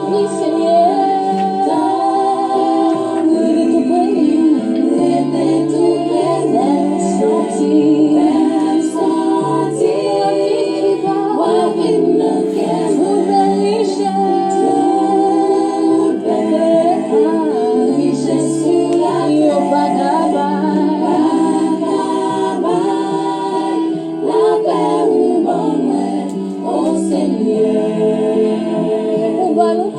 Oui, Seigneur. Il est tout près. Il est tout près. Laisse sortir. Laisse sortir. La vie qui va. La vie qui va. Toute belle richesse. Toute belle richesse sur la terre. Yo vagabond. La paix ou bon, oh Seigneur. On va nous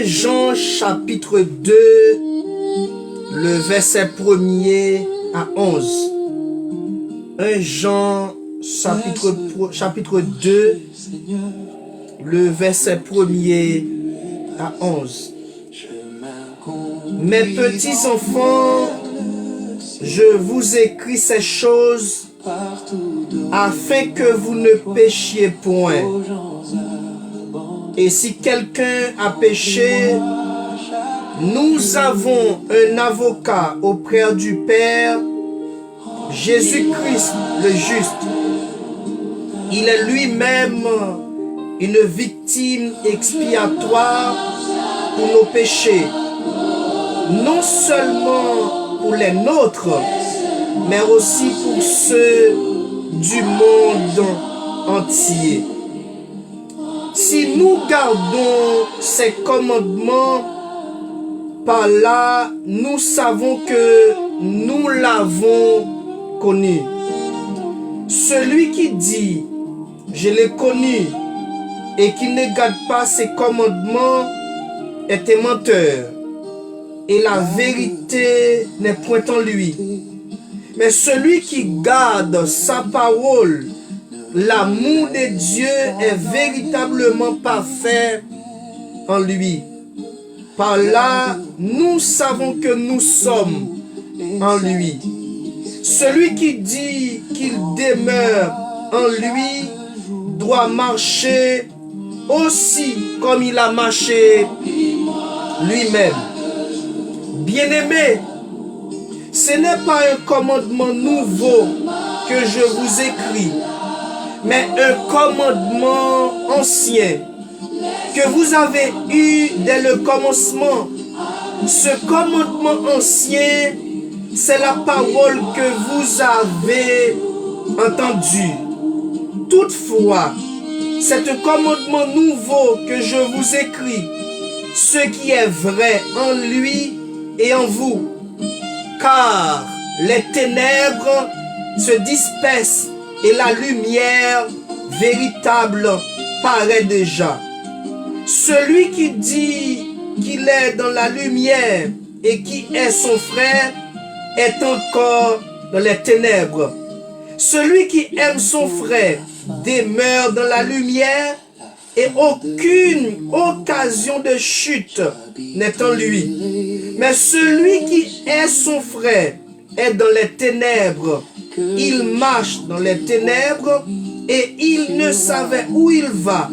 Jean chapitre 2, le verset 1er à 11. 1 Jean chapitre 2, le verset 1er à 11. Mes petits enfants, je vous écris ces choses afin que vous ne péchiez point. Et si quelqu'un a péché, nous avons un avocat auprès du Père, Jésus-Christ le juste. Il est lui-même une victime expiatoire pour nos péchés, non seulement pour les nôtres, mais aussi pour ceux du monde entier. Si nous gardons ces commandements, par là, nous savons que nous l'avons connu. Celui qui dit « Je l'ai connu » et qui ne garde pas ses commandements est un menteur, et la vérité n'est point en lui. Mais celui qui garde sa parole, l'amour de Dieu est véritablement parfait en lui. Par là, nous savons que nous sommes en lui. Celui qui dit qu'il demeure en lui doit marcher aussi comme il a marché lui-même. Bien-aimés, ce n'est pas un commandement nouveau que je vous écris, mais un commandement ancien que vous avez eu dès le commencement. Ce commandement ancien, c'est la parole que vous avez entendue. Toutefois, c'est un commandement nouveau que je vous écris, ce qui est vrai en lui et en vous. Car les ténèbres se dispersent et la lumière véritable paraît déjà. Celui qui dit qu'il est dans la lumière et qui est son frère est encore dans les ténèbres. Celui qui aime son frère demeure dans la lumière et aucune occasion de chute n'est en lui. Mais celui qui est son frère est dans les ténèbres. Il marche dans les ténèbres et il ne savait où il va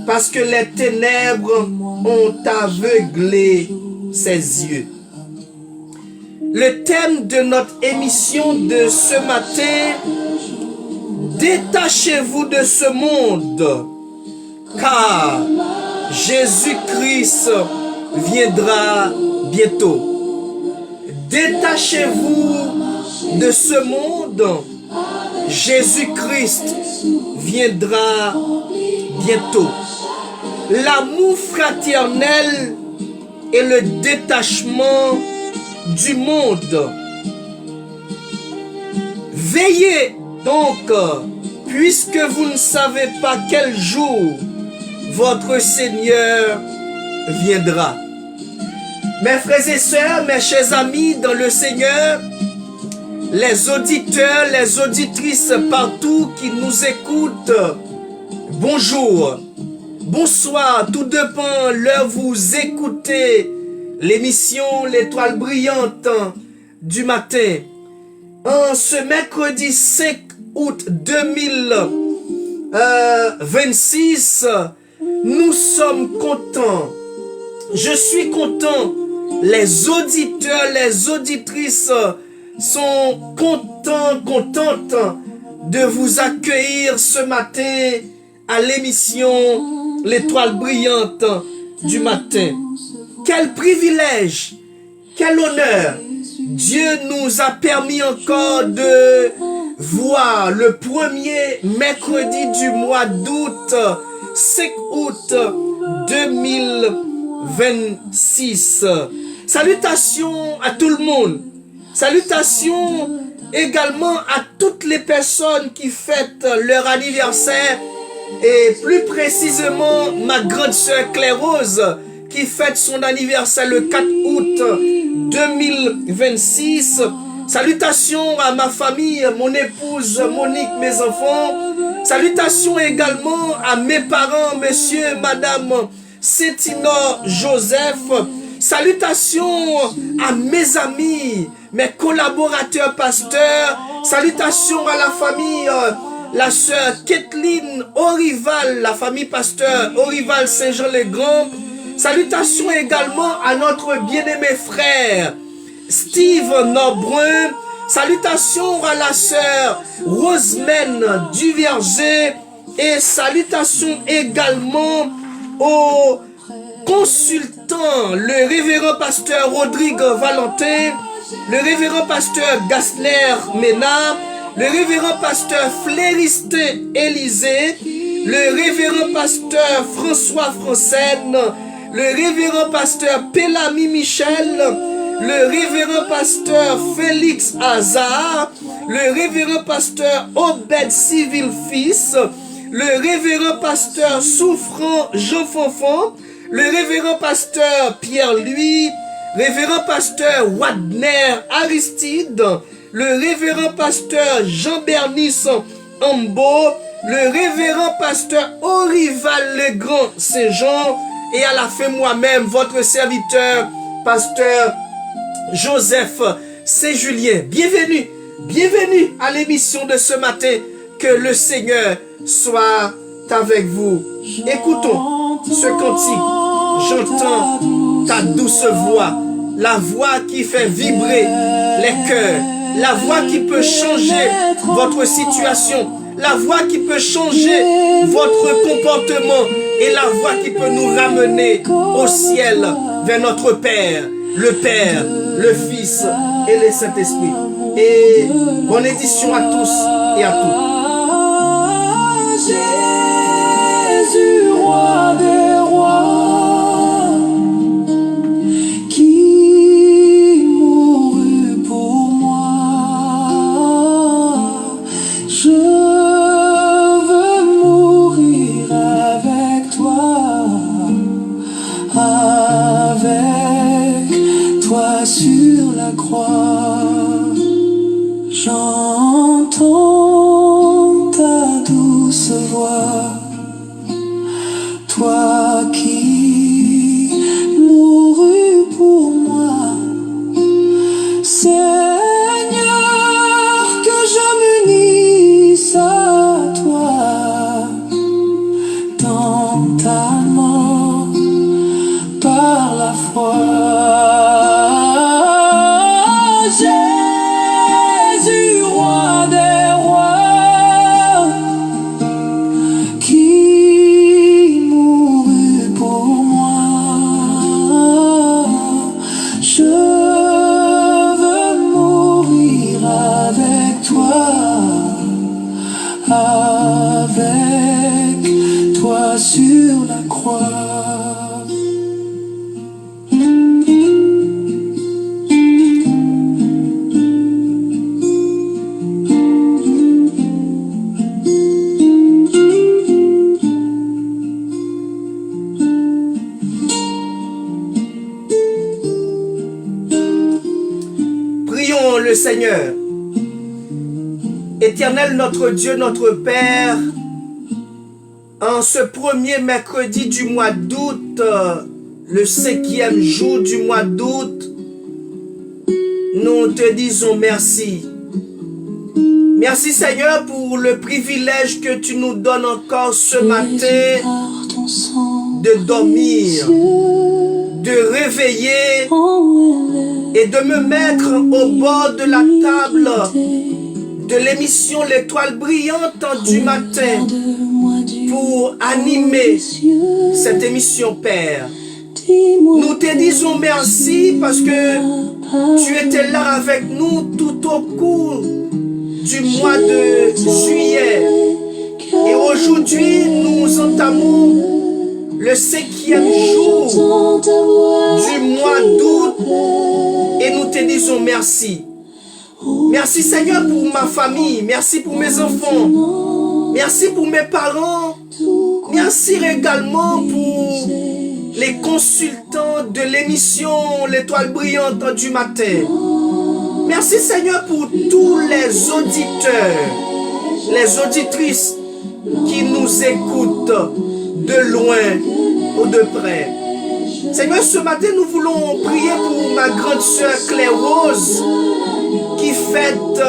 parce que les ténèbres ont aveuglé ses yeux. Le thème de notre émission de ce matin: détachez-vous de ce monde, car Jésus-Christ viendra bientôt. Détachez-vous de ce monde, Jésus-Christ viendra bientôt. L'amour fraternel et le détachement du monde. Veillez donc, puisque vous ne savez pas quel jour votre Seigneur viendra. Mes frères et sœurs, mes chers amis dans le Seigneur, les auditeurs, les auditrices partout qui nous écoutent, bonjour, bonsoir, tout dépend l'heure vous écoutez l'émission L'Étoile brillante du matin. En ce mercredi 5 août 2026, nous sommes contents. Je suis content. Les auditeurs, les auditrices sont contents, contentes de vous accueillir ce matin à l'émission L'Étoile brillante du matin. Quel privilège, quel honneur. Dieu nous a permis encore de voir le premier mercredi du mois d'août, 5 août 2026. Salutations à tout le monde. Salutations également à toutes les personnes qui fêtent leur anniversaire et plus précisément ma grande sœur Claire Rose qui fête son anniversaire le 4 août 2026. Salutations à ma famille, mon épouse Monique, mes enfants. Salutations également à mes parents, monsieur, madame Sétinor Joseph. Salutations à mes amis, mes collaborateurs pasteurs. Salutations à la famille, la sœur Kathleen Orival, la famille pasteur Orival Saint-Jean-les-Grands. Salutations également à notre bien-aimé frère Steve Norbrun. Salutations à la sœur Rosemène Duverger. Et salutations également au consultant, le révérend pasteur Rodrigue Valentin, le révérend pasteur Gasler Ménard, le révérend pasteur Fléristin Élysée, le révérend pasteur François Francène, le révérend pasteur Pélami Michel, le révérend pasteur Félix Hazard, le révérend pasteur Obed Civil Fils, le révérend pasteur Souffrant Jean Fanfan, le révérend pasteur Pierre-Louis, révérend pasteur Wadner Aristide, le révérend pasteur Jean-Bernice Ambo, le révérend pasteur Orival Legrand Saint-Jean, et à la fin moi-même, votre serviteur, pasteur Joseph Saint-Julien. Bienvenue, bienvenue à l'émission de ce matin. Que le Seigneur soit avec vous. Écoutons ce cantique. J'entends ta douce voix, la voix qui fait vibrer les cœurs, la voix qui peut changer votre situation, la voix qui peut changer votre comportement et la voix qui peut nous ramener au ciel vers notre Père, le Fils et le Saint-Esprit. Et bonne édition à tous et à toutes. Jésus, roi des rois, qui mourut pour moi. Je veux mourir avec toi sur la croix. J'entends ta douce voix, toi qui mourus pour moi. Seigneur, que je m'unisse à toi dans ta mort par la foi. Jésus, Seigneur. Éternel notre Dieu, notre Père, en ce premier mercredi du mois d'août, le 5e jour du mois d'août, nous te disons merci. Merci Seigneur pour le privilège que tu nous donnes encore ce matin de dormir, de réveiller et de me mettre au bord de la table de l'émission L'Étoile brillante du matin pour animer cette émission, Père. Nous te disons merci parce que tu étais là avec nous tout au cours du mois de juillet. Et aujourd'hui, nous entamons le 5e jour du mois d'août et nous te disons merci. Merci Seigneur pour ma famille, merci pour mes enfants, merci pour mes parents, merci également pour les consultants de l'émission L'Étoile brillante du matin. Merci Seigneur pour tous les auditeurs, les auditrices qui nous écoutent de loin ou de près. Seigneur, ce matin nous voulons prier pour ma grande sœur Claire Rose qui fête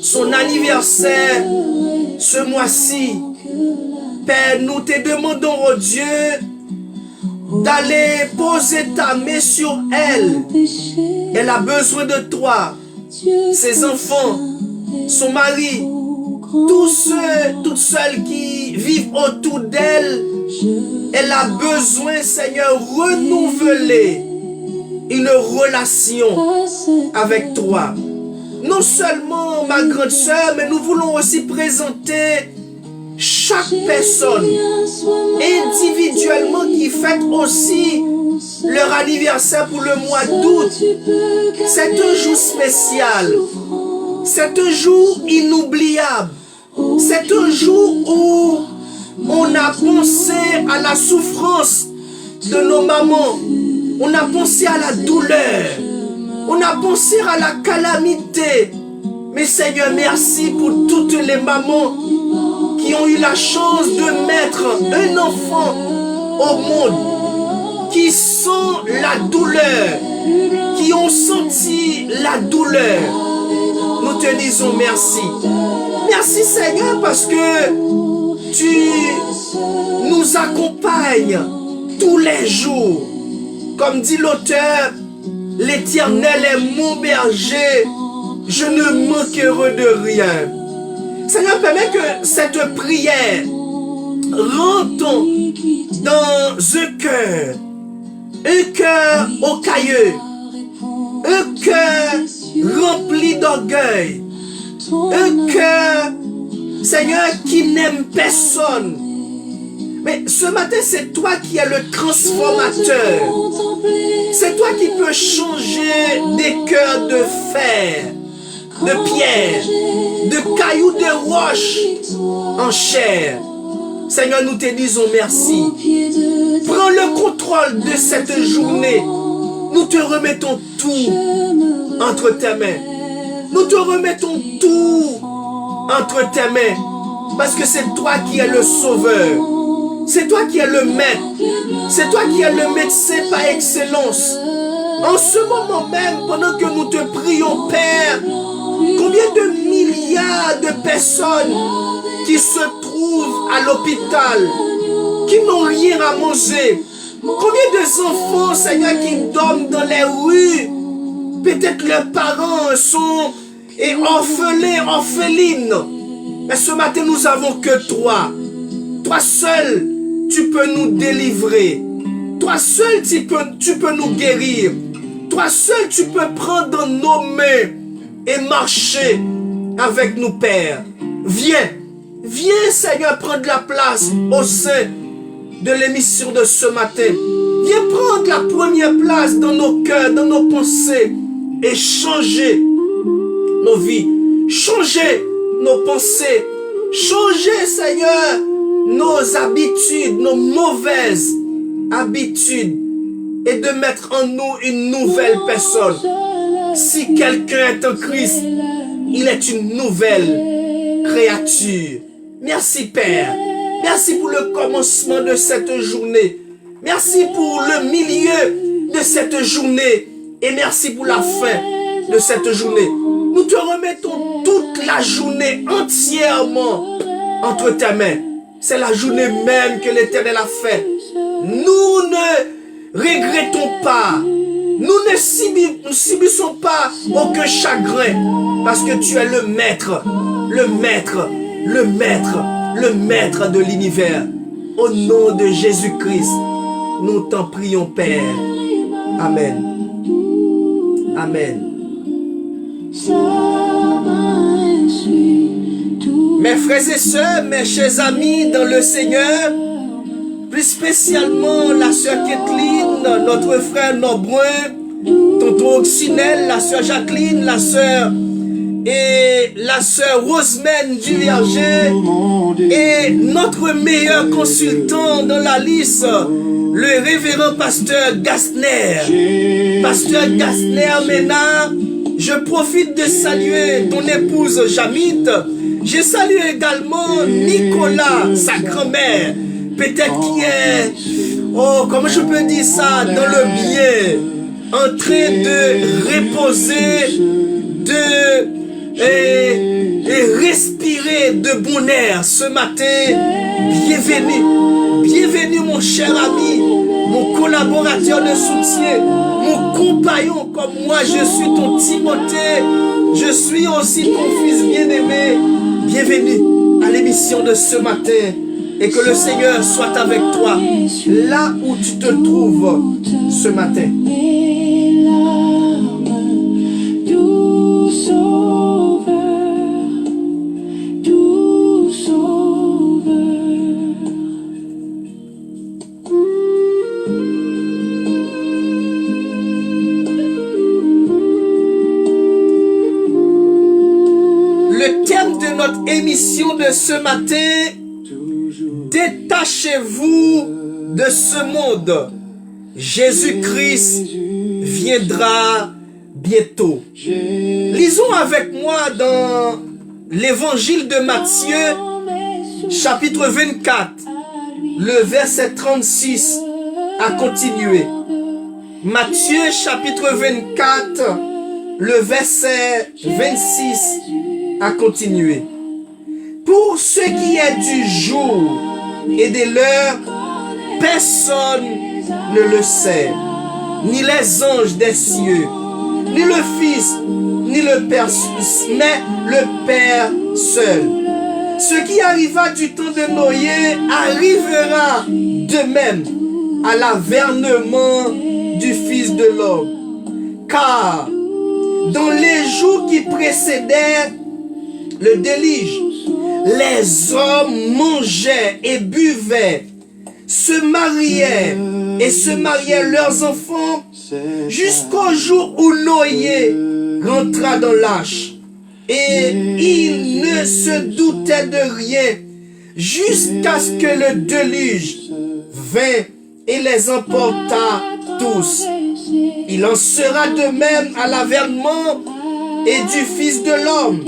son anniversaire ce mois-ci. Père, nous te demandons, oh Dieu, d'aller poser ta main sur elle. Elle a besoin de toi, ses enfants, son mari, tous ceux, toutes celles qui vivent autour d'elle. Elle a besoin, Seigneur, renouveler une relation avec toi. Non seulement ma grande sœur, mais nous voulons aussi présenter chaque personne individuellement qui fête aussi leur anniversaire pour le mois d'août. C'est un jour spécial. C'est un jour inoubliable. C'est un jour où on a pensé à la souffrance de nos mamans. On a pensé à la douleur. On a pensé à la calamité. Mais Seigneur, merci pour toutes les mamans qui ont eu la chance de mettre un enfant au monde, qui sent la douleur, qui ont senti la douleur. Nous te disons merci. Merci Seigneur parce que tu nous accompagnes tous les jours. Comme dit l'auteur, l'Éternel est mon berger, je ne manquerai de rien. Seigneur, permets que cette prière rentre dans un cœur orgueilleux, un cœur rempli d'orgueil, un cœur, Seigneur, qui n'aime personne. Mais ce matin, c'est toi qui es le transformateur. C'est toi qui peux changer des cœurs de fer, de pierre, de cailloux, de roches en chair. Seigneur, nous te disons merci. Prends le contrôle de cette journée. Nous te remettons tout entre tes mains. Nous te remettons tout entre tes mains. Parce que c'est toi qui es le sauveur. C'est toi qui es le maître. C'est toi qui es le médecin par excellence. En ce moment même, pendant que nous te prions, Père, combien de milliards de personnes qui se trouvent à l'hôpital, qui n'ont rien à manger. Combien d'enfants, Seigneur, qui dorment dans les rues. Peut-être leurs parents sont orphelins, orphelines. Mais ce matin, nous n'avons que toi. Toi seul, tu peux nous délivrer. Toi seul, tu peux nous guérir. Toi seul, tu peux prendre dans nos mains et marcher avec nous, Père. Viens, viens, Seigneur, prendre la place au sein de l'émission de ce matin. Viens prendre la première place dans nos cœurs, dans nos pensées et changer nos vies. Changer nos pensées. Changer, Seigneur, nos habitudes, nos mauvaises habitudes et de mettre en nous une nouvelle personne. Si quelqu'un est en Christ, il est une nouvelle créature. Merci Père. Merci pour le commencement de cette journée. Merci pour le milieu de cette journée. Et merci pour la fin de cette journée. Nous te remettons toute la journée entièrement entre tes mains. C'est la journée même que l'Éternel a faite. Nous ne regrettons pas. Nous ne subissons pas aucun chagrin. Parce que tu es le maître, le maître, le maître, le maître de l'univers. Au nom de Jésus-Christ, nous t'en prions, Père. Amen. Amen. Mes frères et sœurs, mes chers amis dans le Seigneur, plus spécialement la sœur Kathleen, notre frère Norbrun, tonton Oxinel, la sœur Jacqueline, la sœur Rosemène du Verger et notre meilleur consultant dans la liste, le révérend pasteur Gassner. Pasteur Gassner Ménard, je profite de saluer ton épouse Jamit. Je salue également Nicolas, sa grand-mère, peut-être qui est, oh, comment je peux dire ça, dans le bien, en train de reposer, et respirer de bon air ce matin. Bienvenue, bienvenue mon cher ami, mon collaborateur de soutien, mon compagnon comme moi, je suis ton Timothée, je suis aussi ton fils bien-aimé. Bienvenue à l'émission de ce matin et que le Seigneur soit avec toi là où tu te trouves ce matin. Émission de ce matin, détachez-vous de ce monde. Jésus-Christ viendra bientôt. Lisons avec moi dans l'évangile de Matthieu, chapitre 24, le verset 36 à continuer. Matthieu, chapitre 24, le verset 26 à continuer. Pour ce qui est du jour et de l'heure, personne ne le sait, ni les anges des cieux, ni le Fils, ni le Père, mais le Père seul. Ce qui arriva du temps de Noé arrivera de même à l'avènement du Fils de l'homme. Car dans les jours qui précédèrent le déluge, les hommes mangeaient et buvaient, se mariaient et se mariaient leurs enfants jusqu'au jour où Noé rentra dans l'arche. Et il ne se doutait de rien jusqu'à ce que le déluge vint et les emporta tous. Il en sera de même à l'avènement et du Fils de l'homme.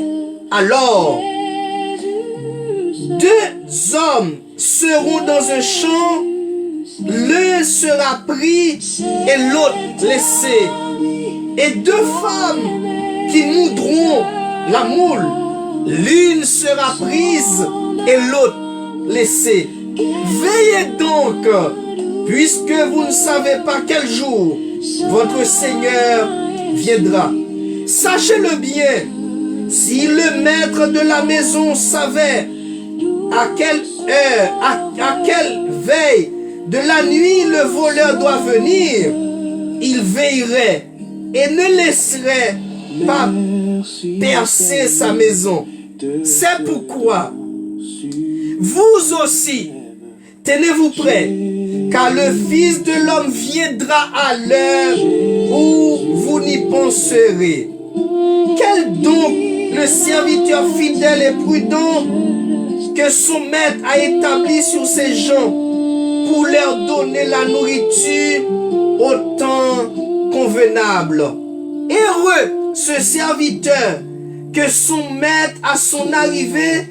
Alors, deux hommes seront dans un champ, l'un sera pris et l'autre laissé. Et deux femmes qui moudront la moule, l'une sera prise et l'autre laissée. Veillez donc, puisque vous ne savez pas quel jour votre Seigneur viendra. Sachez-le bien, si le maître de la maison savait à quelle heure, à quelle veille de la nuit le voleur doit venir, il veillerait et ne laisserait pas percer sa maison. C'est pourquoi vous aussi tenez-vous prêts, car le Fils de l'homme viendra à l'heure où vous n'y penserez. Quel donc le serviteur fidèle et prudent que son maître a établi sur ses gens pour leur donner la nourriture au temps convenable. Heureux ce serviteur que son maître à son arrivée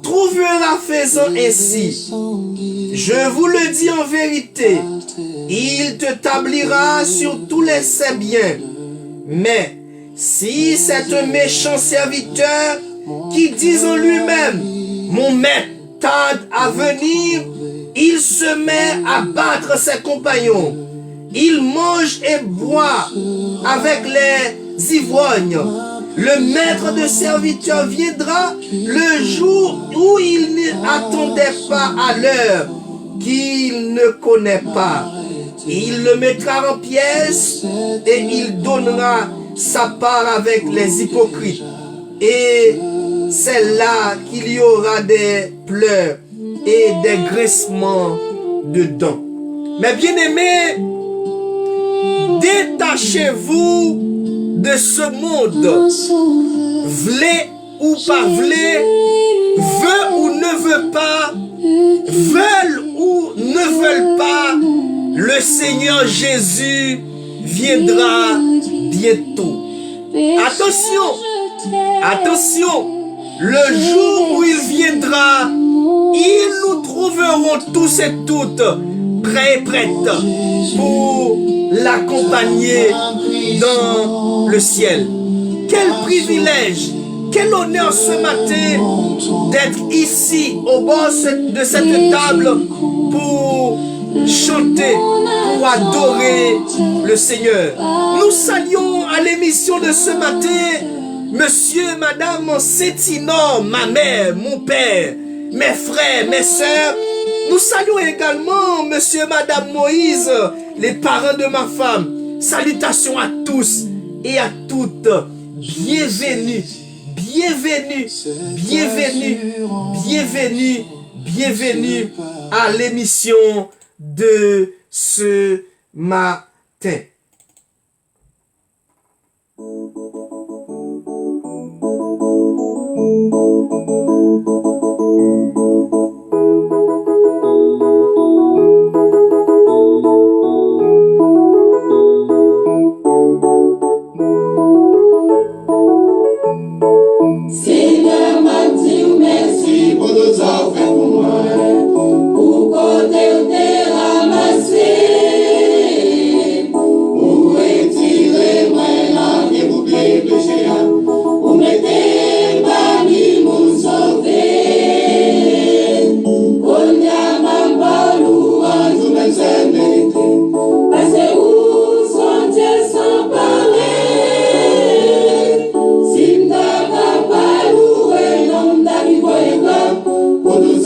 trouvera faisant ainsi. Je vous le dis en vérité, il te tablira sur tous ses biens. Mais si c'est un méchant serviteur qui dit en lui-même, mon maître tarde à venir, il se met à battre ses compagnons. Il mange et boit avec les ivrognes. Le maître de serviteurs viendra le jour où il n'attendait pas à l'heure qu'il ne connaît pas. Il le mettra en pièces et il donnera sa part avec les hypocrites. Et c'est là qu'il y aura des pleurs et des grincements de dents. Mais bien-aimés, détachez-vous de ce monde. V'lez ou pas v'lez, veut ou ne veut pas, veulent ou ne veulent pas, le Seigneur Jésus viendra bientôt. Attention, attention, le jour où il viendra, nous trouverons tous et toutes prêts et prêtes pour l'accompagner dans le ciel. Quel privilège, quel honneur ce matin d'être ici au bord de cette table pour chanter, pour adorer le Seigneur. Nous saluons à l'émission de ce matin Monsieur, Madame Sétinor, ma mère, mon père, mes frères, mes sœurs. Nous saluons également Monsieur et Madame Moïse, les parents de ma femme. Salutations à tous et à toutes. Bienvenue, bienvenue, bienvenue, bienvenue, bienvenue à l'émission de ce matin. Seigneur m'a dit merci pour nous offrir pour moi, pour côté où t'es ramassé, pour retirer moi la vie pour bien péché, pour mettre parmi mon sauvé. On y a ma balou, je me sais mériter, parce que où sont Dieu sans parler. Si m't'a pas loué, non m't'a dit quoi et quoi, pour nous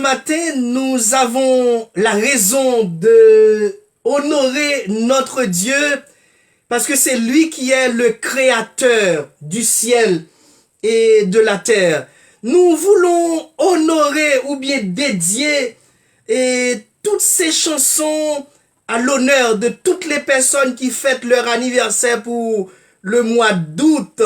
matin, nous avons la raison de honorer notre Dieu parce que c'est lui qui est le créateur du ciel et de la terre. Nous voulons honorer ou bien dédier toutes ces chansons à l'honneur de toutes les personnes qui fêtent leur anniversaire pour le mois d'août.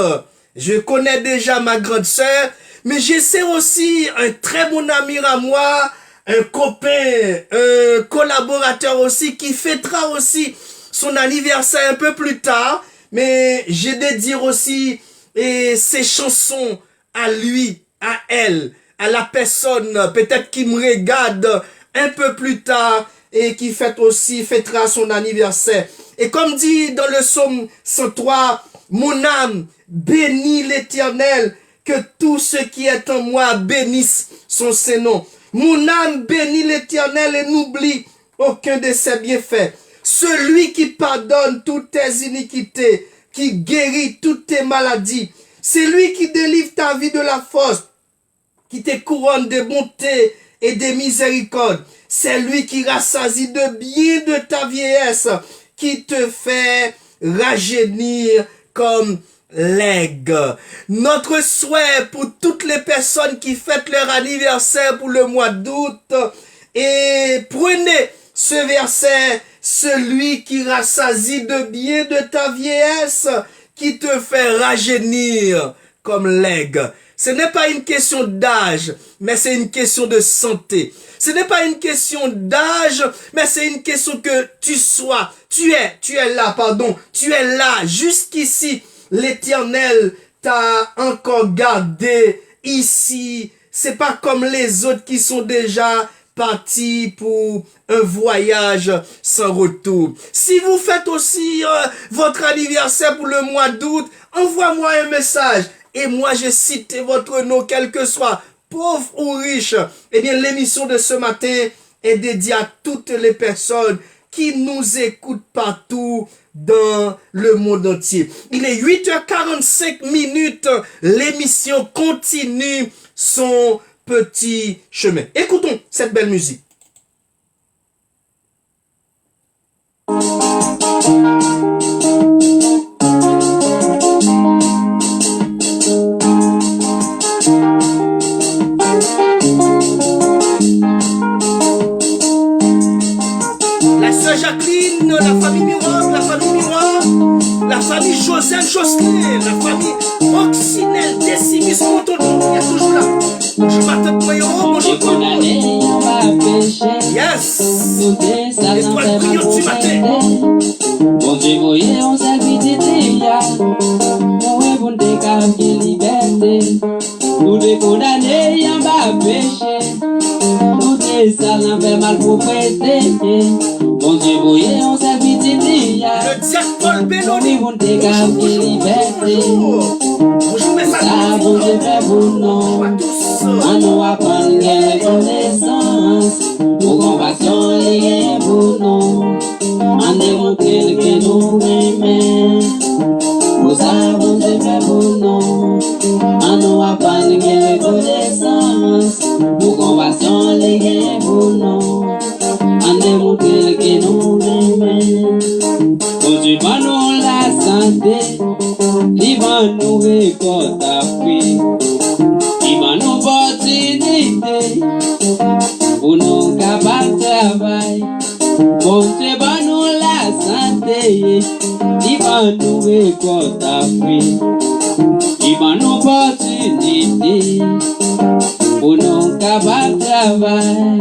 Je connais déjà ma grande sœur, mais je sais aussi un très bon ami à moi, un copain, un collaborateur aussi qui fêtera aussi son anniversaire un peu plus tard, mais j'ai dédié aussi ces chansons à lui, à elle, à la personne peut-être qui me regarde un peu plus tard et qui fêtera son anniversaire. Et comme dit dans le psaume 103, mon âme bénit l'Éternel, que tout ce qui est en moi bénisse son Saint-Nom. Mon âme bénit l'Éternel et n'oublie aucun de ses bienfaits. Celui qui pardonne toutes tes iniquités, qui guérit toutes tes maladies, c'est lui qui délivre ta vie de la fosse, qui te couronne de bonté et de miséricorde. C'est lui qui rassasie de bien de ta vieillesse, qui te fait rajeunir comme l'aigle. Notre souhait pour toutes les personnes qui fêtent leur anniversaire pour le mois d'août, et prenez ce verset, celui qui rassasie de bien de ta vieillesse, qui te fait rajeunir comme l'aigle. Ce n'est pas une question d'âge, mais c'est une question de santé. Ce n'est pas une question d'âge, mais c'est une question que tu es là, jusqu'ici. L'Éternel t'a encore gardé ici. C'est pas comme les autres qui sont déjà partis pour un voyage sans retour. Si vous faites aussi votre anniversaire pour le mois d'août, envoie-moi un message et moi je cite votre nom, quel que soit, pauvre ou riche. Eh bien, l'émission de ce matin est dédiée à toutes les personnes qui nous écoutent partout dans le monde entier. Il est 8h45, l'émission continue son petit chemin. Écoutons cette belle musique. La sœur Jacqueline, la famille Miroir, la famille Joseph Jocelyn, la famille Oxinel, Décimus, Montonon, il est toujours là. Bonjour Martin Poyo, bonjour tout le monde. Yes. Étoile brillante du matin. Bon Dieu, voyez, on s'habite déjà. Pour bon décap qui liberté. Nous les condamnés, en bas péché. Tout est sale, on fait mal pour prêter. Bon Dieu, voyez, on s'habite déjà. Le diable Paul Belloni. Bon décap qui liberté. Bonjour mes Ça vous fait bon nom. On nous apprend les connaissances. Pour compassion, les bon nom. On démontre que nous aimons. Pour ça, vous fait bon nom. On nous apprend les connaissances. Pour compassion, les bon nom. On démontre que nous aimons. Pour du bon nous la santé. Vivant nous récolte à fruit. Vivant nos opportunités. Pour nous capables de travailler. Bon Dieu, bon nous la santé. Vivant nous récolte à fruit. Vivant nos opportunités. Pour nous capables de travailler.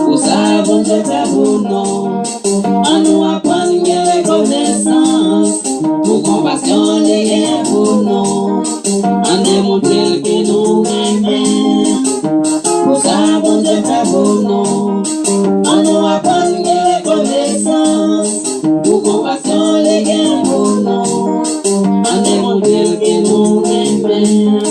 Pour ça, bon Dieu, fait bon nom. On nous apprend les connaissances. Pour compassion, les bon nom. On démontre que nous aimons. Pour ça, bon Dieu, fait bon nom. On nous apprend les connaissances. Pour compassion, les bon nom. On démontre que nous aimons.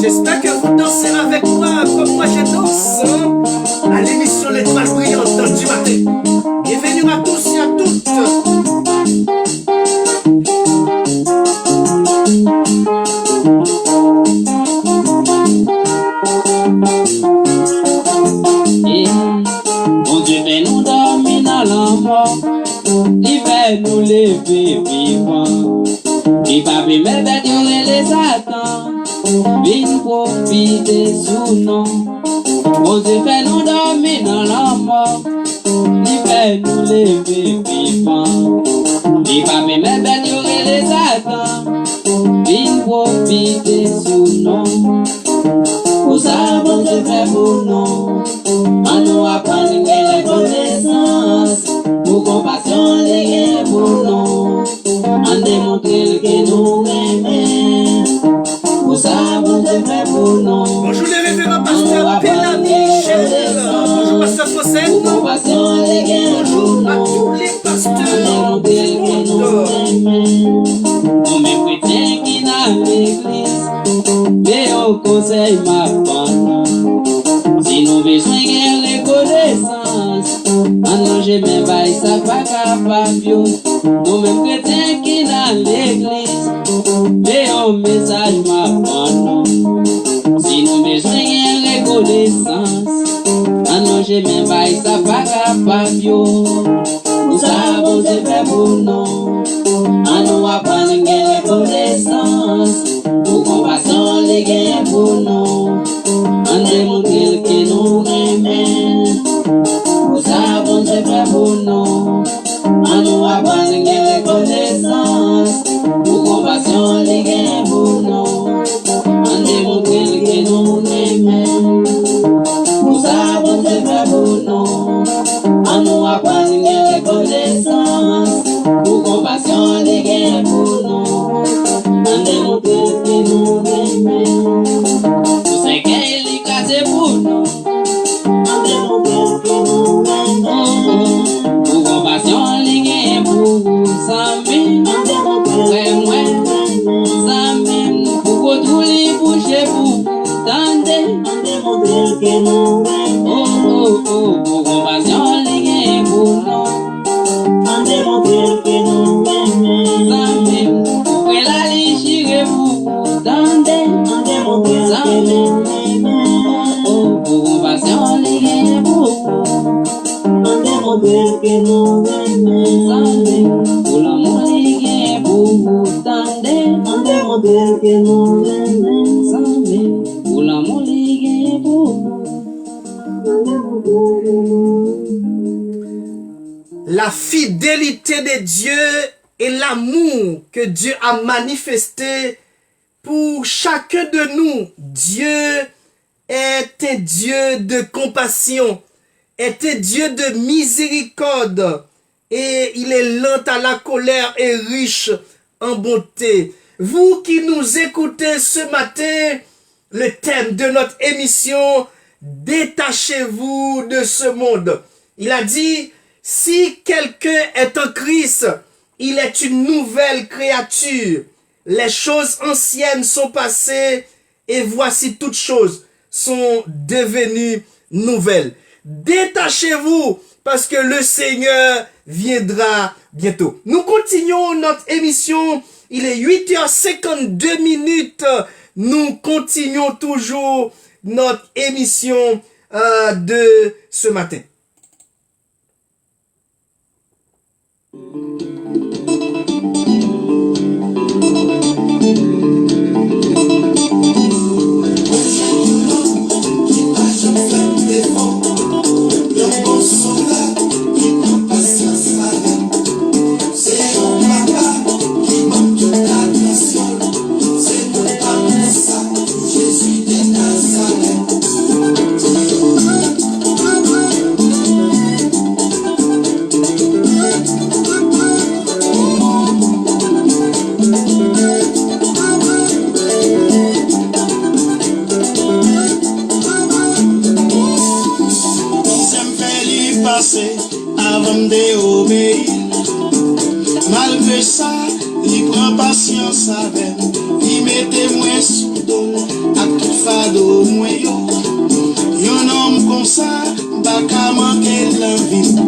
J'espère que vous dansez avec moi comme moi je danse à l'émission L'Étoile brillante du matin. Bienvenue à tous et à toutes. Mon Dieu fait nous dormir dans la mort, il fait nous lever vivants. Il va permettre de les Satan, vin profiter sous nous. Mon Dieu fait nous dormir dans la mort, il fait nous lever vivants. Il va permettre de les Satan, vin profiter sous nous. Pour ça, bon Dieu fait pour nous. On nous apprend les connaissances, pour compassion les pour nous. On démontre que nous aimons. Pour ça, bon Dieu fait pour nous. Bonjour les révérends pasteurs Pélani, Michel. Bonjour pasteur Français. Pour compassion les Bonjour à tous les pasteurs du monde. Nous mes chrétiens qui dans l'église, mais au conseil ma femme. Si nous besoin de les connaissances, maintenant j'ai même pas ça pas capable. Nous mêmes chrétiens qui dans l'église, mais au message ma femme. Si nous besoin de les connaissances, maintenant j'ai même pas ça pas capable. Nous savons c'est fait pour nous. À nous apprendre les connaissances, pour compassion les gains pour nous. On démontre que nous aimons. Nous savons c'est fait pour nous. À nous apprendre les connaissances, pour compassion les gains pour nous. On démontre que nous aimons. Nous savons c'est fait pour nous. À nous apprendre les connaissances, pour compassion les gains pour nous. On démontre que nous aimons. Nous c'est qu'elle est cassée pour nous. On démontre que nous aimons. Pour compassion les gains pour vous. Sami, très moins. Sami, pour que tous les bouchers pour tenter. On démontre que nous aimons. Pour compassion les gains pour nous. On démontre que nous aimons. Sami, pour que la lichire vous tenter. On démontre que nous aimons. Pour compassion les gains pour vous. On démontre que nous aimons. Sami, pour l'amour les gains pour vous tenter. On démontre que nous aimons. Sami, pour l'amour les gains pour vous. La fidélité de Dieu et l'amour que Dieu a manifesté pour chacun de nous. Dieu est un Dieu de compassion, est un Dieu de miséricorde, et il est lent à la colère et riche en bonté. Vous qui nous écoutez ce matin, le thème de notre émission, détachez-vous de ce monde. Il a dit, si quelqu'un est en Christ, il est une nouvelle créature. Les choses anciennes sont passées et voici toutes choses sont devenues nouvelles. Détachez-vous parce que le Seigneur viendra bientôt. Nous continuons notre émission. Il est 8h52. Nous continuons toujours notre émission de ce matin. Avant de obéir, malgré ça, il prend patience avec, il mettait moins sous dos, à toute ça, pas qu'à manquer l'envie.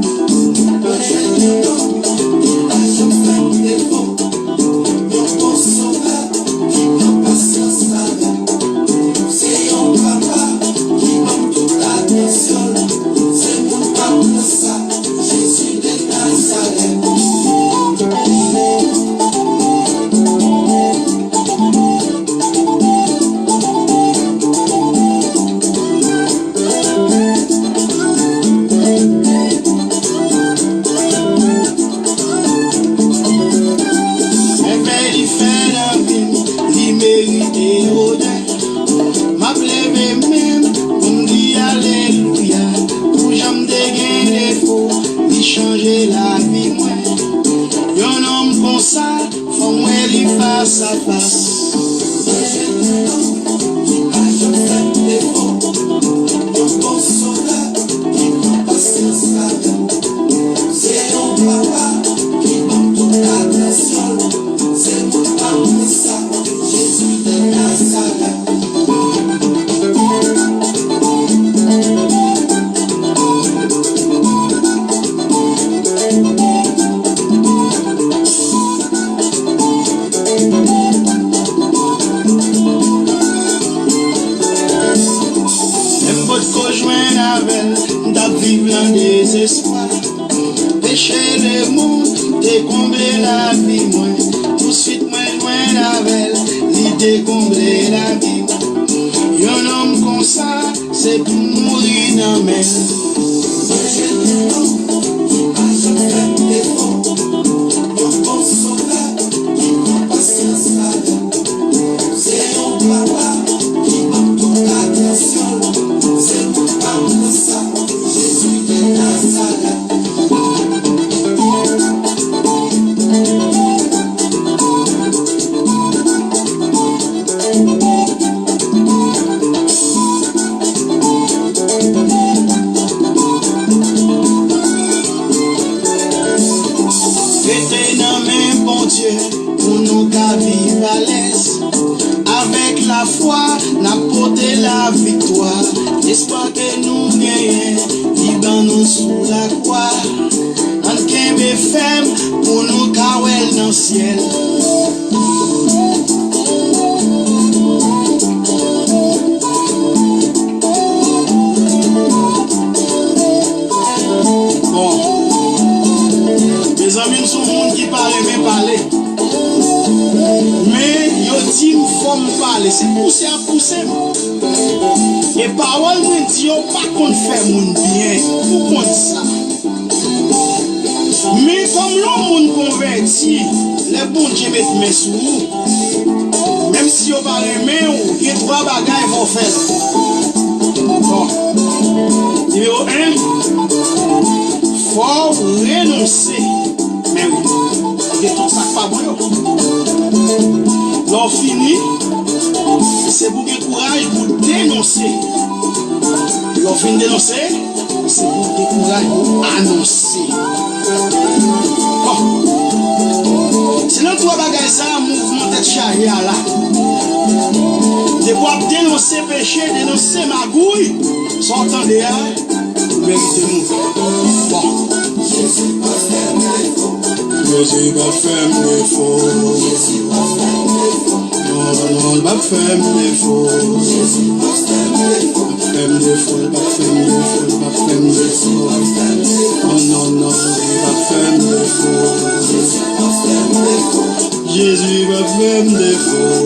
Jésus va faire me défaut.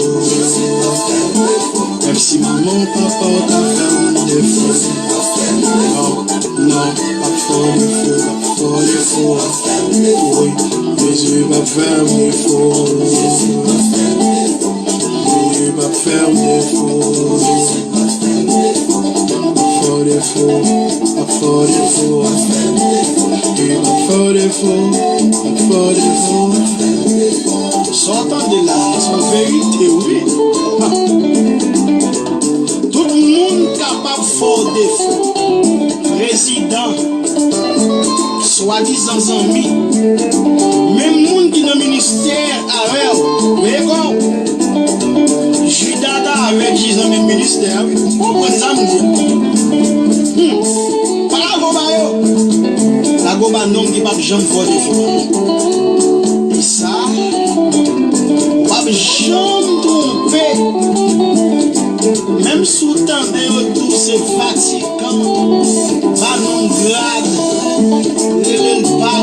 Même si maman, papa, ta fait me défaut. Non, non, pas fort défaut, pas fort défaut. Oui, Jésus va faire me défaut. Jésus va faire me défaut. Pas fort défaut, pas fort défaut. Oui, pas fort défaut, pas fort défaut. Sortant de là, c'est vérité, oui. Tout le monde capable fort défaut. Président, soi-disant ami, même monde qui dans le ministère avec, mais quand Judada avec Jésus dans le ministère, oui. Pourquoi ça me dit? pas nom qui pas jamais faire défaut. Et ça, pas jamais tromper. Même sous temps de retour, c'est fatigant. Pas non grade, le pas,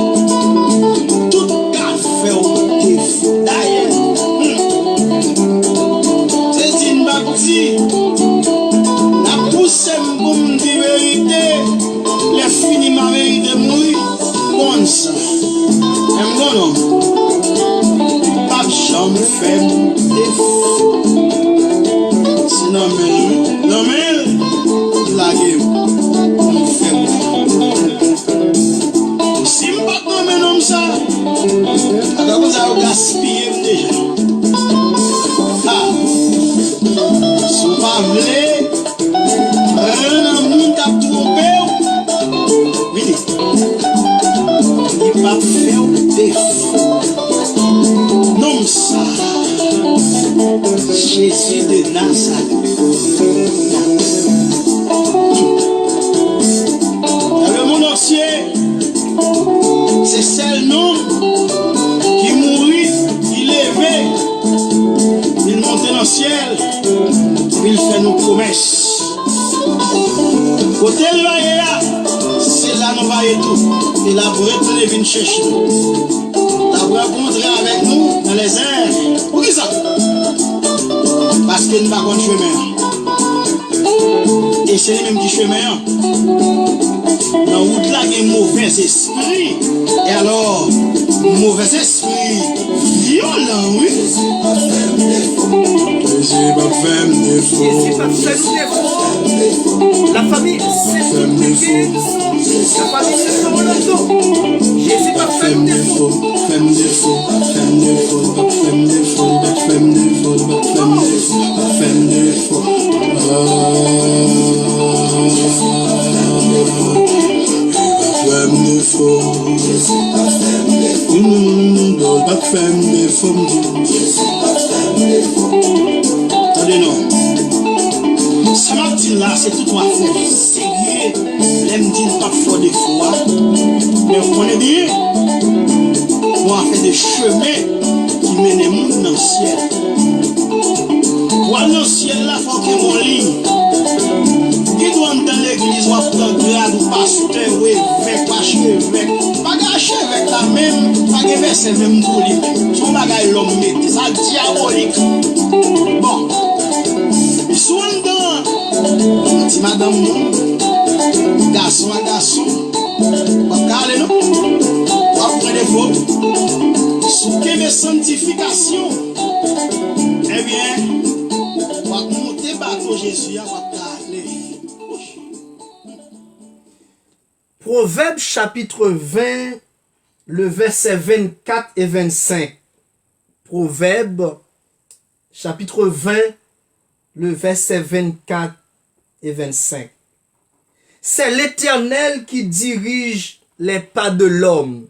tout cas fait au défaut. D'ailleurs, c'est une bâtie. La pousse pour me dire vérité. Les fini ma vérité mourir. Bon ça. Même bon non. Pas jamais fait défaut. Sinon, la game, on fait. Si je ne pas comme ça, alors vous avez gaspillé déjà. Ah, si vous ne voulez pas, un monde a trompé. Oui, il va faire défaut. Non, ça. Jésus de Nazareth. Dans le monde entier, c'est seul nom qui mourit, qui levait, il montait dans le ciel, il fait nos promesses. Côté le là, c'est là nous voyons tout. Et la brette vient chercher nous. La rencontrer avec nous dans les airs. Pour qui ça? Parce qu'il n'y a pas de chemin. Et c'est les mêmes qui chemin. Dans la route là, il y a un mauvais esprit. Et alors, mauvais esprit violent, oui. Jésus pas fait défaut. La famille s'est compliquée. La famille s'est sur le dos. Jésus pas fait défaut. Attendez, non. Ça m'a dit là, c'est tout ma affaire. Sérieux. L'aime dit pas fort des fois. Mais vous connaissez bien. On a fait des chemins qui mènent les mondes dans le ciel. Pour aller dans le ciel là, il faut qu'il y ait mon ligne. Qui doit entrer dans l'église ou apprendre grade ou pasteur ou évêque, pas archevêque. Pas archevêque là même, pas de verset même pour lui. Son bagage l'homme met, ça diabolique. Bon. Ils sont dedans. Petit madame, non. Garçon à garçon. Pas calé, non. Pas prendre des fautes. Sous quelle sanctification. Eh bien, on va monter bateau Jésus, on va parler. Proverbe chapitre 20, le verset 24 et 25. Proverbe chapitre 20, le verset 24 et 25. C'est l'Éternel qui dirige les pas de l'homme.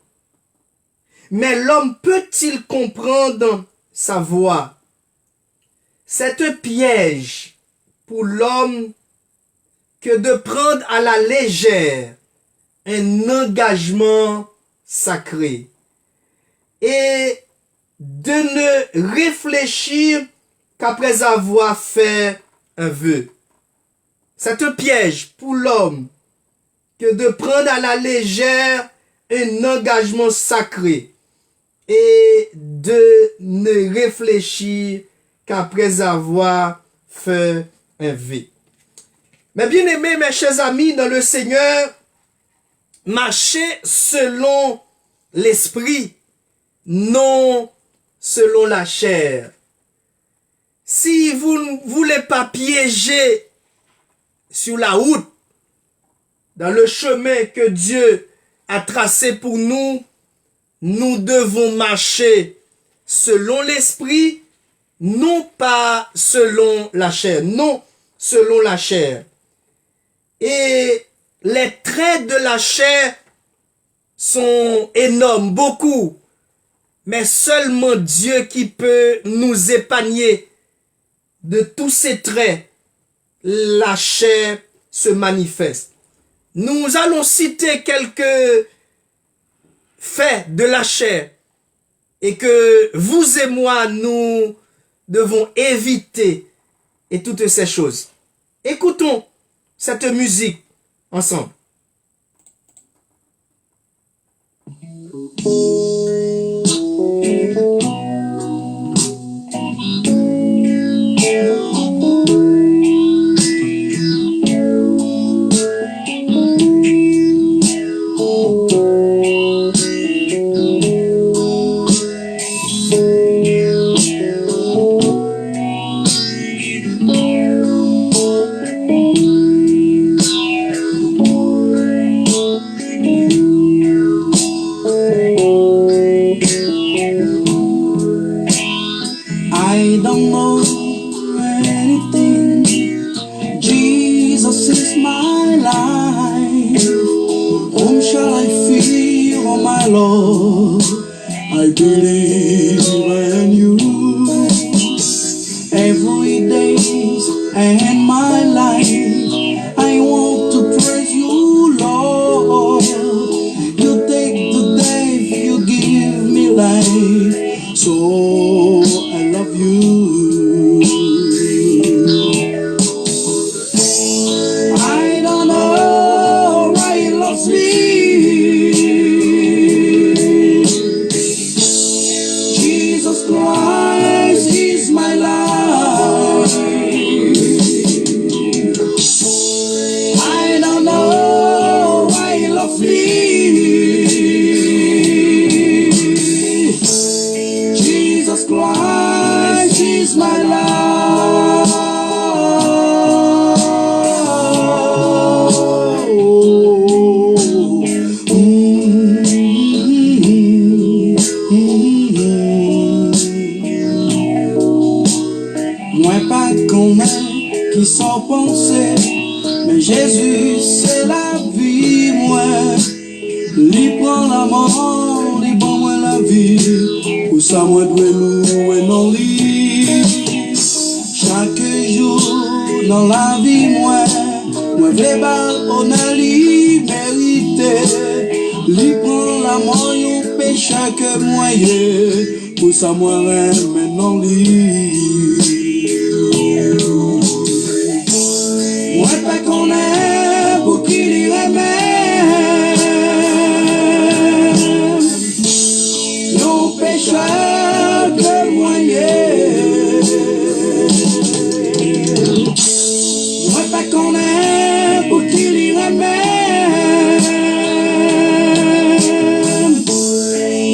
Mais l'homme peut-il comprendre sa voie? C'est un piège pour l'homme que de prendre à la légère un engagement sacré et de ne réfléchir qu'après avoir fait un vœu. C'est un piège pour l'homme que de prendre à la légère un engagement sacré et de ne réfléchir qu'après avoir fait un vœu. Mes bien-aimés, mes chers amis, dans le Seigneur, marchez selon l'esprit, non selon la chair. Si vous ne voulez pas piéger sur la route, dans le chemin que Dieu a tracé pour nous, nous devons marcher selon l'esprit, non pas selon la chair, non selon la chair. Et les traits de la chair sont énormes, beaucoup, mais seulement Dieu qui peut nous épargner de tous ces traits. La chair se manifeste. Nous allons citer quelques fait de la chair et que vous et moi, nous devons éviter et toutes ces choses. Écoutons cette musique ensemble. I don't know anything. Jesus is my life. Whom shall I fear, oh my Lord? I believe in you. Every day and my life, I want to praise you, Lord. You take the death, you give me life. So I love you. I don't know why he loves me. Jesus Christ is my life. I don't know why he loves me. Jesus Christ is my life. Moi pas connais qui sont pensés, mais Jésus c'est la vie, moi. Lui prend la mort, lui bon moi la vie. Pour ça moi dois louer non lui. Chaque jour dans la vie moi vais bal on a lui mérité. Lui prend la mort yon péché que moi yé. Pour ça moi aime non lui. Moi pas qu'on est pour qu'il y remet. Yon péché que moi yé. Moi pas qu'on est pour qu'il y remet.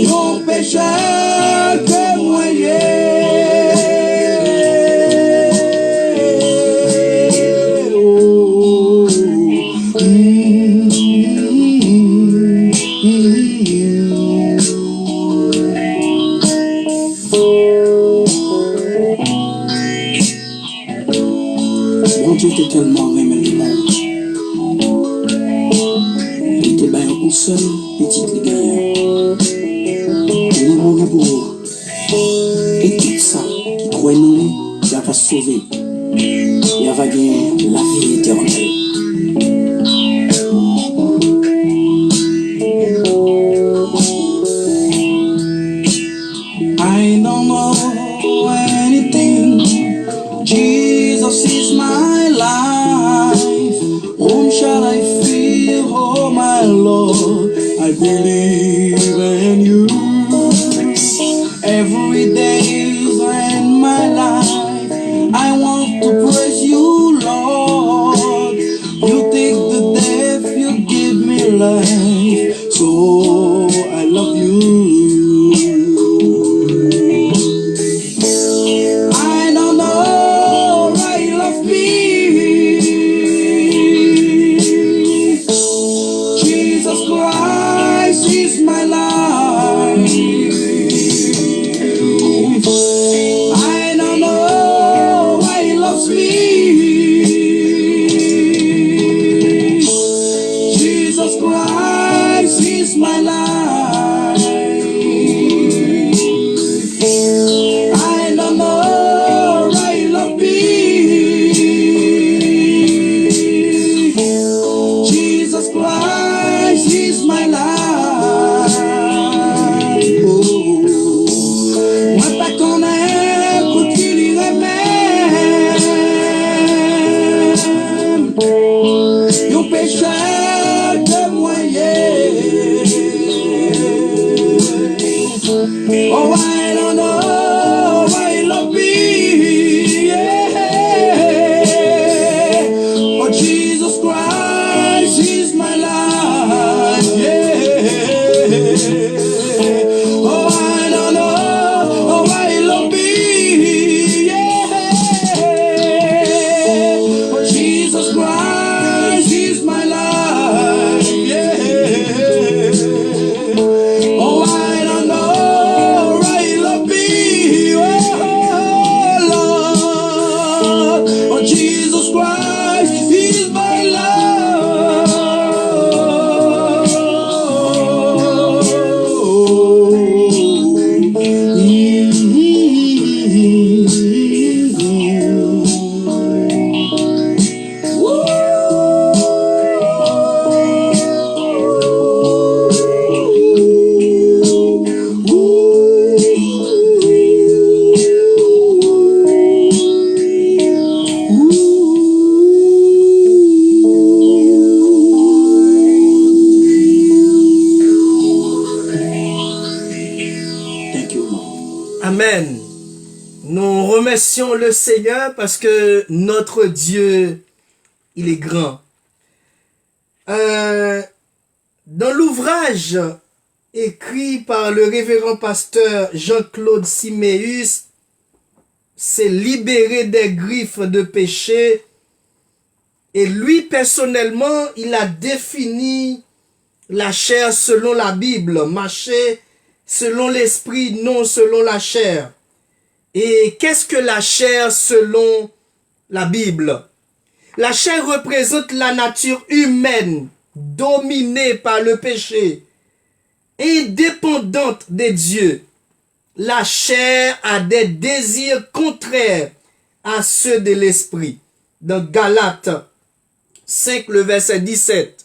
Yon péché que moi yé. Bon Dieu t'es tellement aimé le monde. Il était bien un seul petit les gagnants. Il est mort pour vous. Et tout ça qui croit en lui, il va sauver. Il va gagner la vie éternelle. I don't know anything. Jesus is my life. Whom shall I fear, oh my Lord? I believe in you. Every day in my life, I want to praise you, Lord. You take the death, you give me life. So I love you. I don't know why you love me. Jesus Christ is my life. bénissons le Seigneur parce que notre Dieu, il est grand. Dans l'ouvrage écrit par le révérend pasteur Jean-Claude Siméus, c'est libéré des griffes de péché. Et lui, personnellement, il a défini la chair selon la Bible, marcher selon l'esprit, non selon la chair. Et qu'est-ce que la chair selon la Bible? La chair représente la nature humaine, dominée par le péché, indépendante des dieux. La chair a des désirs contraires à ceux de l'esprit. Dans Galates 5, le verset 17.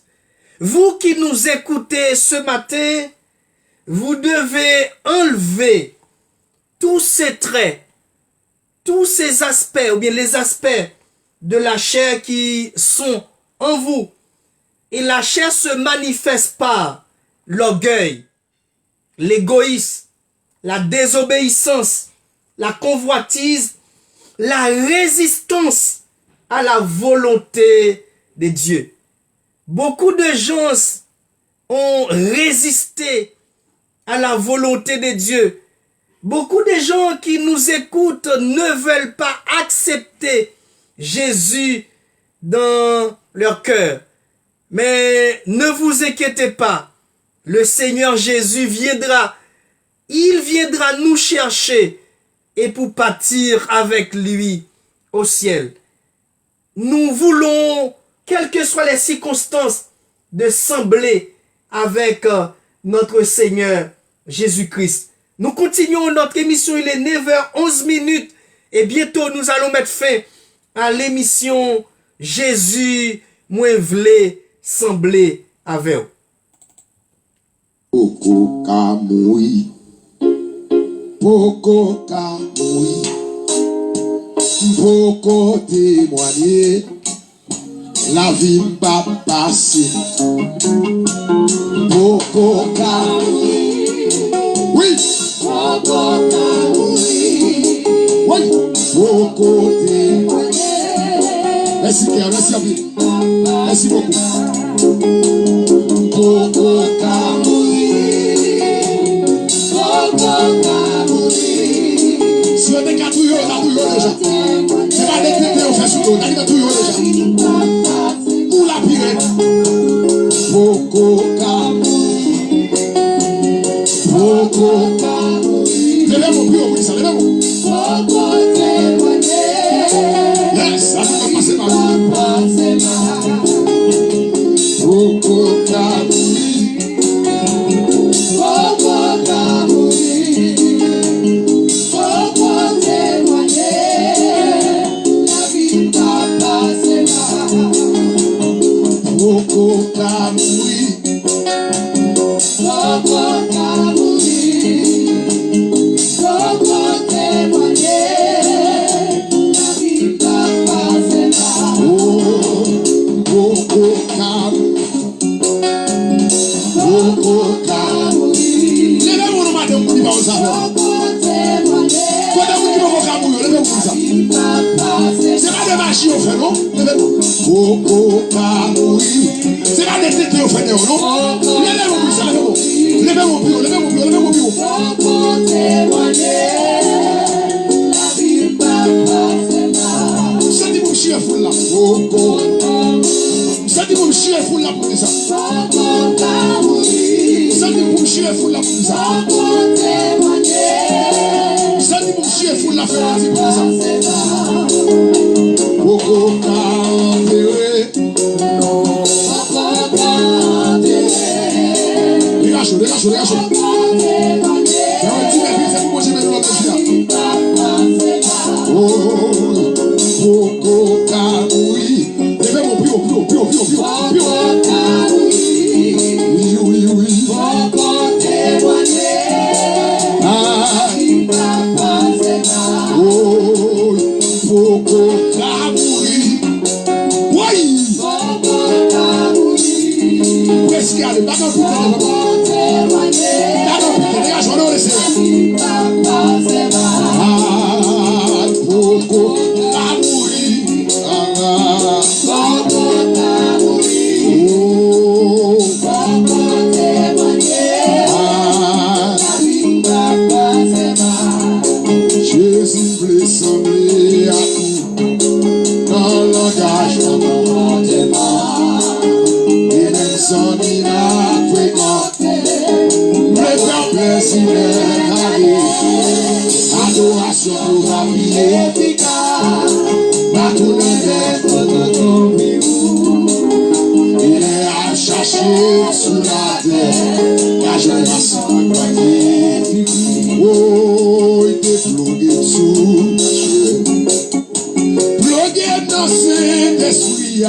Vous qui nous écoutez ce matin, vous devez enlever tous ces traits, tous ces aspects, ou bien les aspects de la chair qui sont en vous. Et la chair se manifeste par l'orgueil, l'égoïsme, la désobéissance, la convoitise, la résistance à la volonté de Dieu. Beaucoup de gens ont résisté à la volonté de Dieu. Beaucoup de gens qui nous écoutent ne veulent pas accepter Jésus dans leur cœur. Mais ne vous inquiétez pas, le Seigneur Jésus viendra. Il viendra nous chercher et pour partir avec lui au ciel. Nous voulons, quelles que soient les circonstances, de sembler avec notre Seigneur Jésus-Christ. Nous continuons notre émission, il est 9h11 et bientôt nous allons mettre fin à l'émission Jésus, moi vle sembler avec vous. Poko kamui, poko kamui, poko témoigner, la vie pas passer. Poko kamui, oui, poko kamui, oui, poko témoigner. Merci Pierre, merci à vous, merci beaucoup. Poko kamui. Si on est qu'à tout déjà, c'est pas des tétés on fait sous l'eau, on a tout déjà. Ou la pirate. Poko kamui, poko kamui. Levez-vous, puis on dit ça, levez-vous. Poko témoigner. Yes, ça va passer par là. Poko kamui, poko kamui. Poko kamui, poko kamui, poko témoigner, la vie va passer là. Poko kamui, poko kamui. Levez-vous le matin, vous dites pas ça. Poko témoigner. Quand vous dites poko kamui, levez-vous ça. C'est pas de magie au fait, non? Levez-vous. Poko kamui. C'est pas des tétés au fait, non? Levez-vous ça, levez-vous. Levez-vous bureau, levez-vous bureau, levez-vous bureau. Poko témoigner, la vie va passer là. C'est dit vous chier fou là. Poko. C'est dit vous chier fou là pour dire ça. Poko kamui. C'est dit vous chier fou là pour dire ça. Poko témoigner. C'est dit vous chier fou là pour dire ça. Poko kamui. Dégage. Poko kamui. Levez-vous, pio. Oui. Poko témoigner. Poko kamui. Oui. Poko kamui. Presque allez, d'accord pour dégage, on a laissé. Poko Il est à chercher sous la terre. La jeunesse croyée. Oh, il était bloqué sous la chair. Bloqué dans cet esprit.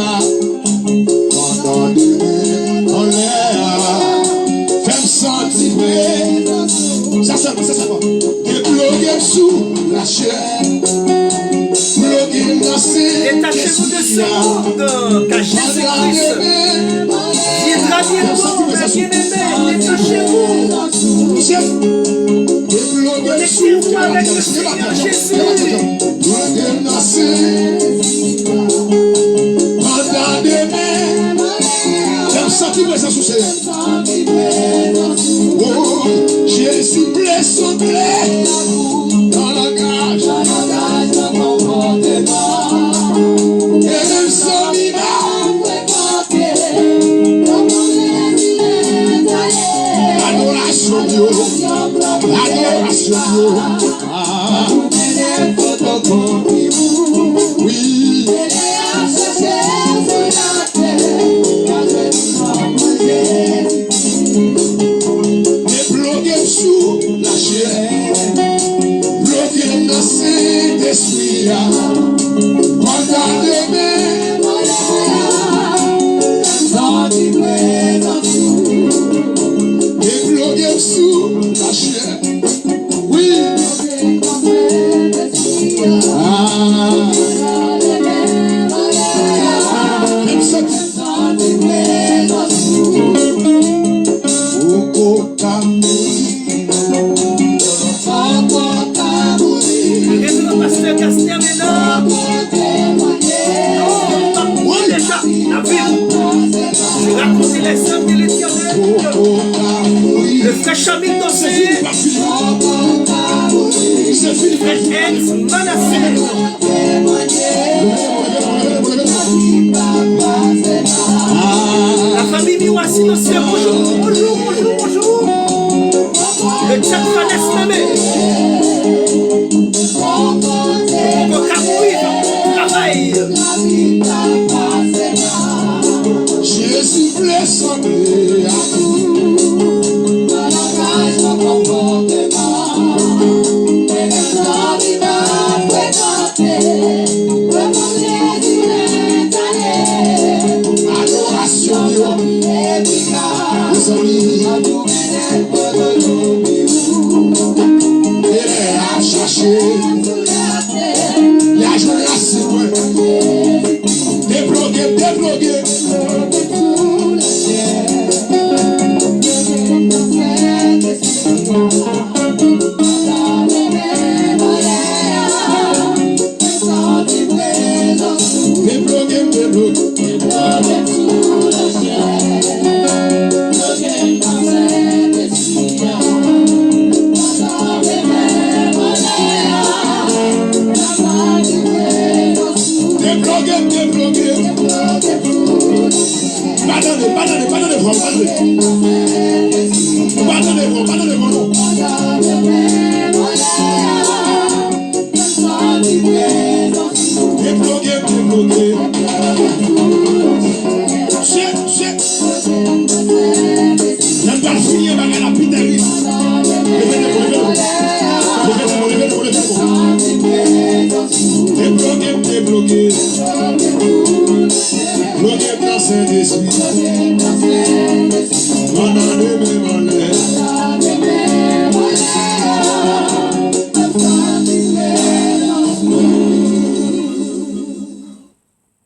Pendant des mains en l'air. Fais-me sentir. Ça va. Il est bloqué sous la chair. Bloqué dans cet Détachez-vous de ce monde, car Jésus-Christ viendra bientôt, mes bien-aimés. Détachez-vous. Connectez-vous avec le Seigneur Jésus. Jésus plaît son plaît dans la cage, et même son adoration Dieu, oui. Bloqué sous la chair, bloqué dans cet esprit, condamné et bloqué sous la chair, oui. Même ça. Regardez le pasteur Castia maintenant. Non, déjà, la Bible. Je raconte les œuvres de l'Éternel. Le frère Chamil Dossé. Le frère Ex Manasseh. La famille Miwasi Dossé. Bonjour. Le Tchad Fanès Namé. Mon Kaboui, travail. Jésus plaît son plaît à nous. Adoration Dieu. Il est à chercher. La jeunesse débloqué.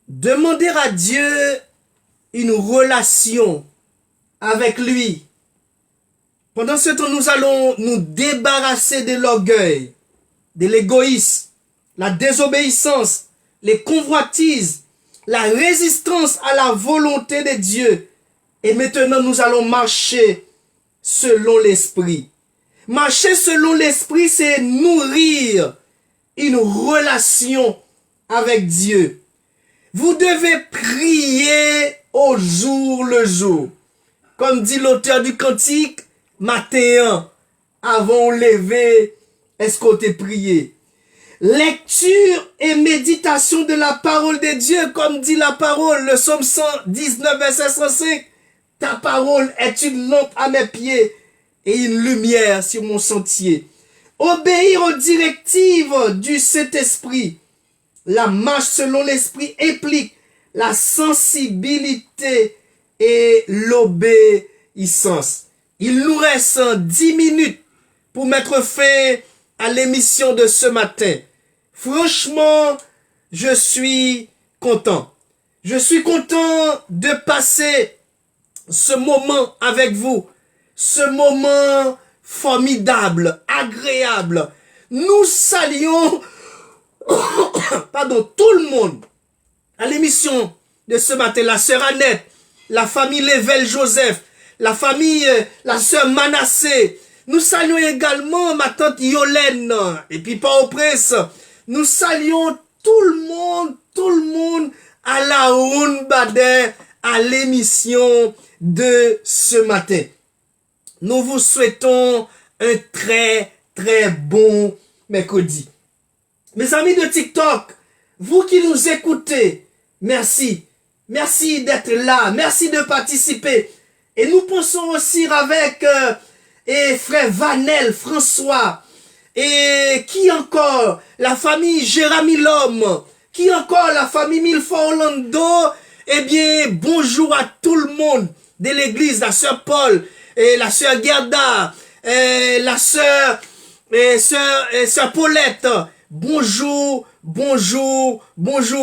Demander à Dieu une relation avec lui. Pendant ce temps, nous allons nous débarrasser de l'orgueil, de l'égoïsme, la désobéissance, les convoitises, la résistance à la volonté de Dieu. Et maintenant, nous allons marcher selon l'esprit. Marcher selon l'esprit, c'est nourrir une relation avec Dieu. Vous devez prier au jour le jour. Comme dit l'auteur du cantique, matin, avant de lever, est-ce qu'on t'a prié? lecture et méditation de la parole de Dieu, comme dit la parole, le psaume 119, verset 105. Ta parole est une lampe à mes pieds et une lumière sur mon sentier. Obéir aux directives du Saint-Esprit. La marche selon l'Esprit implique la sensibilité et l'obéissance. Il nous reste 10 minutes pour mettre fin à l'émission de ce matin. Franchement, je suis content. Je suis content de passer ce moment avec vous. Ce moment formidable, agréable. Nous saluons tout le monde à l'émission de ce matin. La sœur Annette, la famille Lével Joseph, la famille, la sœur Manassé. Nous saluons également ma tante Yolène et puis Port-au-Prince. Nous saluons tout le monde à la Rounbader, à l'émission de ce matin. Nous vous souhaitons un très bon mercredi. Mes amis de TikTok, vous qui nous écoutez, merci. Merci d'être là. Merci de participer. Et nous pensons aussi avec frère Vanel, François. Et qui encore? La famille Jérémy Lhomme. Qui encore? La famille Milford Orlando. Eh bien, bonjour à tout le monde de l'église. La sœur Paul, et la sœur Gerda, la sœur Paulette. Bonjour,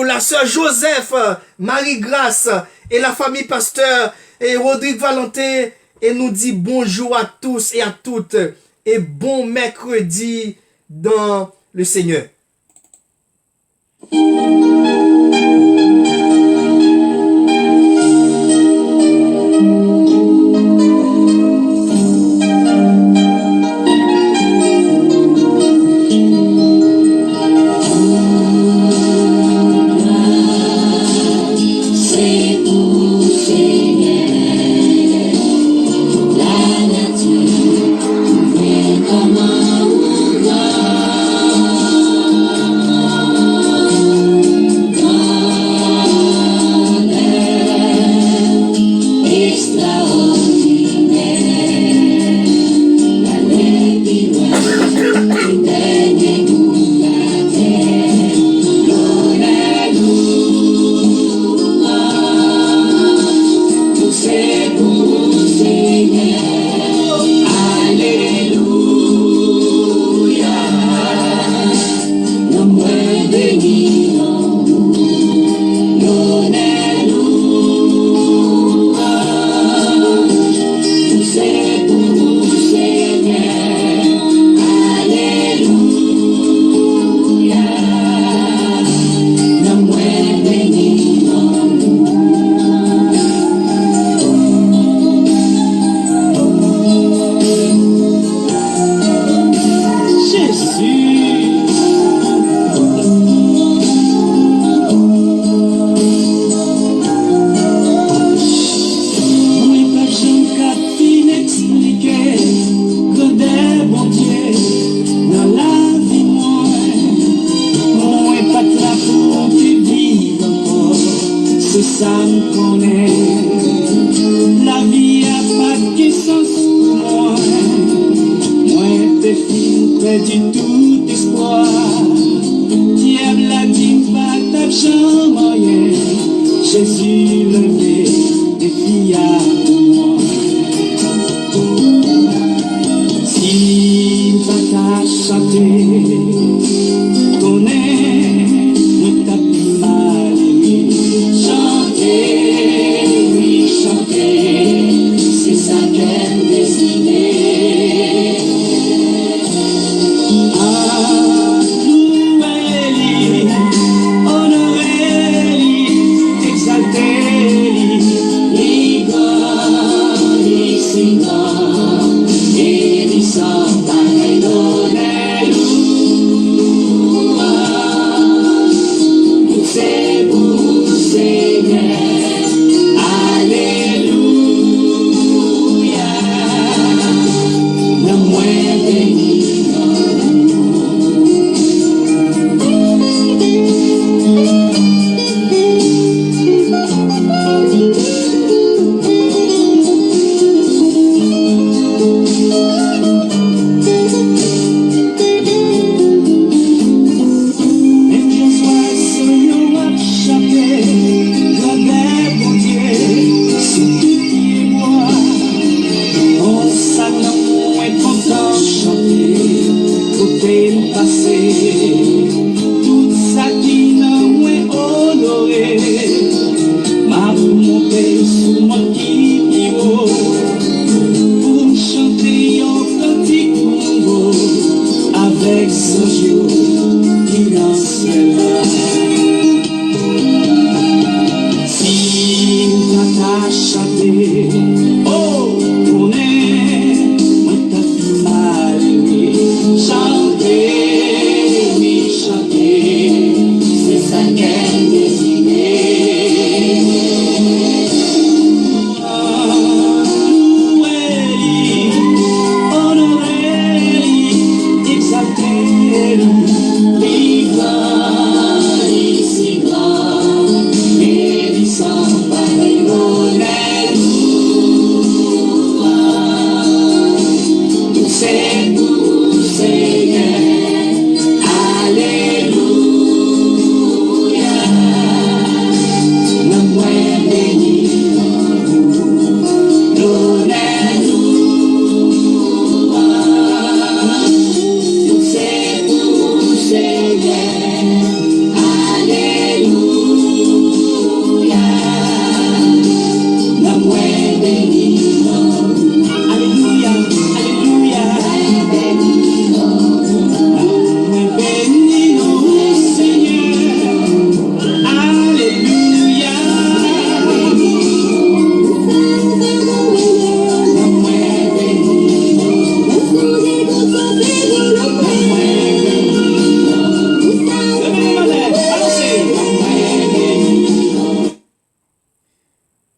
la sœur Joseph, Marie-Grâce et la famille pasteur et Rodrigue Valentin et nous dit bonjour à tous et à toutes et bon mercredi dans le Seigneur. Honorez-lui, ta chanté. Oh, tournez, moi t'as fait mal aimé. Chantez, oui, chantez, c'est ça qu'elle désirait.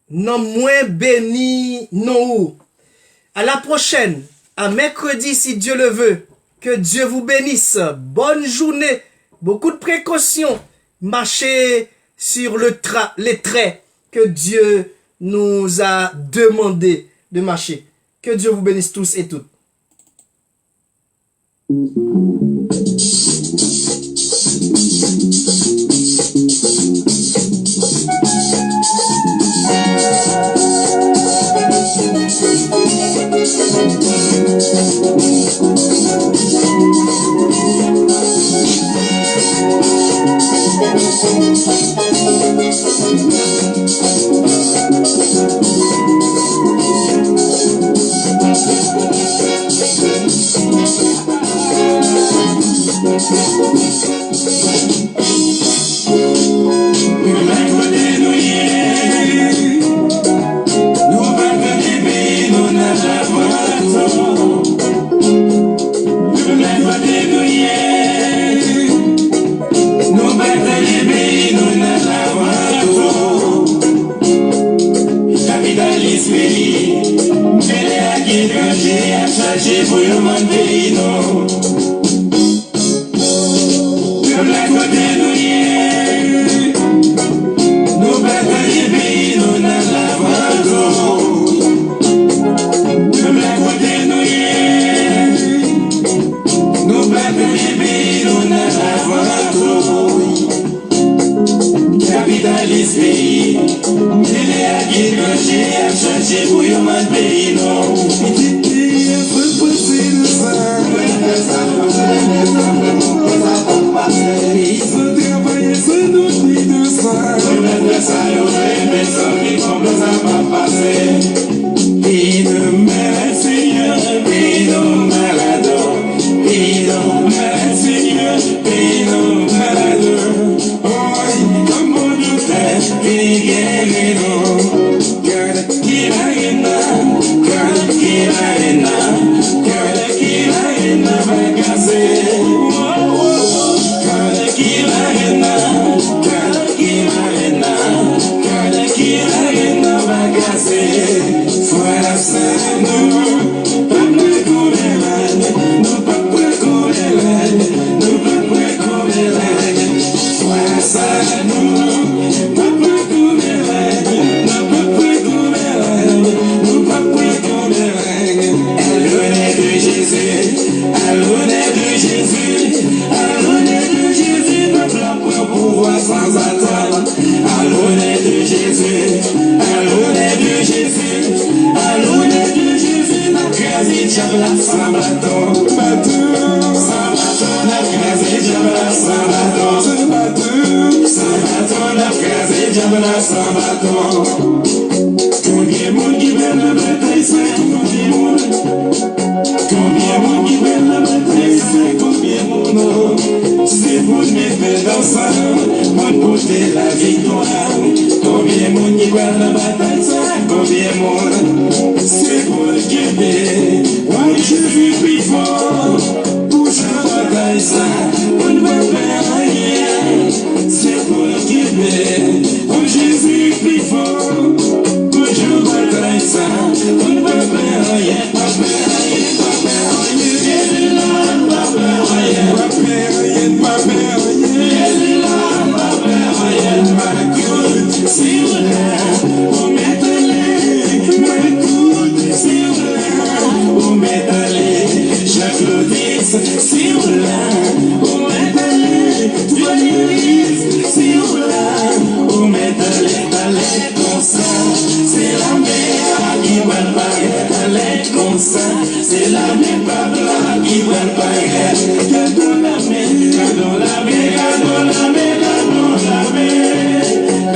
Non moins béni, non. À la prochaine, à mercredi si Dieu le veut. Que Dieu vous bénisse. Bonne journée. Beaucoup de précautions. Marchez sur les traits que Dieu nous a demandé de marcher. Que Dieu vous bénisse tous et toutes. C'est pour mettre ensemble, pour porter la victoire. Combien qui prend la bataille, ça, combien monde, c'est pour le Québec. Ouais, Jésus plus fort, pour chaque bataille, ça, on ne va faire rien, c'est pour le Québec. Oh, Jésus plus fort, pour chaque bataille, ça, on ne va faire rien, pas faire rien, pas faire rien. Jésus là, pas faire rien, pas faire rien, pas faire rien. Jésus là, pas faire rien, ma écoute, si vous là, vous mettez-les, ma écoute, si vous là, vous mettez-les, j'applaudisse, si vous là, vous mettez-les, joyeuse, si vous là, vous mettez-les, allez comme ça, c'est la mer qui va le paquet, allez comme ça, c'est la mer pas blanc qui va le paquet, gardons la mer, gardons la mer, gardons la mer, gardons la mer,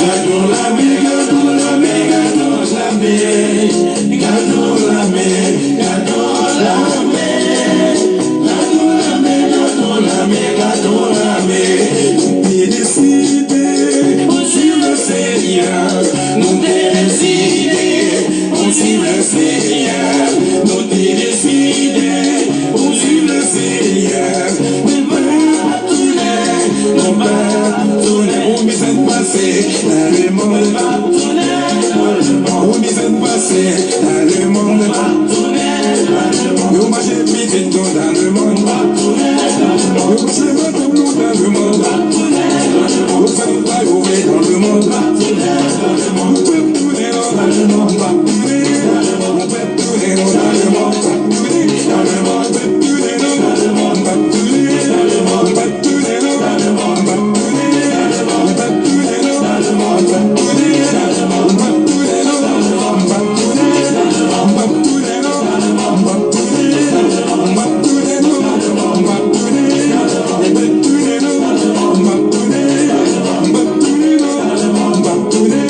gardons la mer, gardons la mer, gardons la mer, gardons la mer, gardons la mer, gardons la mer, gardons la mer, gardons la mer, et décidez, on suit le Seigneur, nous décidez, on suit le Seigneur, nous décidez, on suit le Seigneur, on va tourner, on va tourner, on mise à passer, dans le monde va tourner, on mise à passer, dans le monde va tourner, nous marchons vite dans le monde va tourner, nous marchons dans le monde va tourner, nous faisons pas ouvrir dans le monde va tourner, on peut tourner dans le monde va tourner, on peut tourner dans le monde va tourner, dans le monde va tourner, dans le monde va tourner, dans le monde va tourner, dans le monde va tourner, on va tourner dans le monde va tourner, on va tourner dans le monde va tourner, on va tourner dans le monde va tourner, on va tourner dans le monde va tourner, on va tourner dans le monde va tourner, on va tourner dans le monde va tourner.